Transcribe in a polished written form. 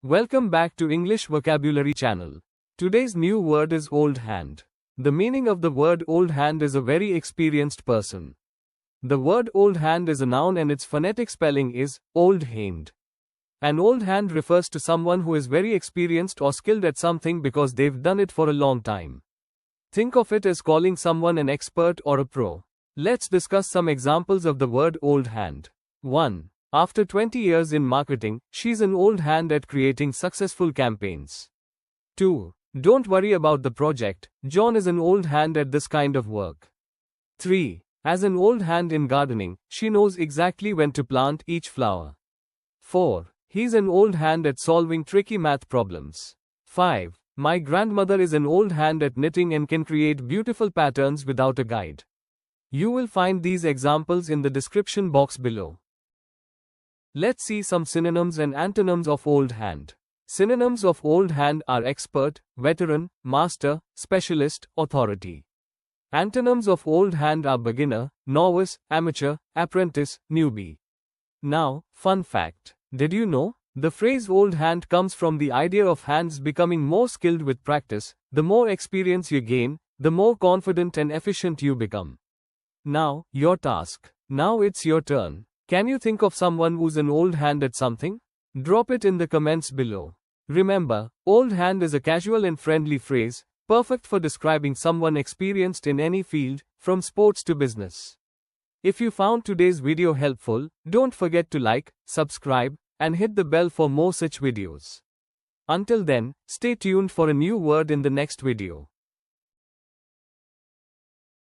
Welcome back to English Vocabulary Channel. Today's new word is old hand. The meaning of the word old hand is a very experienced person. The word old hand is a noun and its phonetic spelling is old hand. An old hand refers to someone who is very experienced or skilled at something because they've done it for a long time. Think of it as calling someone an expert or a pro. Let's discuss some examples of the word old hand. 1. After 20 years in marketing, she's an old hand at creating successful campaigns. 2. Don't worry about the project, John is an old hand at this kind of work. 3. As an old hand in gardening, she knows exactly when to plant each flower. 4. He's an old hand at solving tricky math problems. 5. My grandmother is an old hand at knitting and can create beautiful patterns without a guide. You will find these examples in the description box below. Let's see some synonyms and antonyms of old hand. Synonyms of old hand are expert, veteran, master, specialist, authority. Antonyms of old hand are beginner, novice, amateur, apprentice, newbie. Now, fun fact. Did you know? The phrase old hand comes from the idea of hands becoming more skilled with practice. The more experience you gain, the more confident and efficient you become. Now, your task. Now it's your turn. Can you think of someone who's an old hand at something? Drop it in the comments below. Remember, old hand is a casual and friendly phrase, perfect for describing someone experienced in any field, from sports to business. If you found today's video helpful, don't forget to like, subscribe, and hit the bell for more such videos. Until then, stay tuned for a new word in the next video.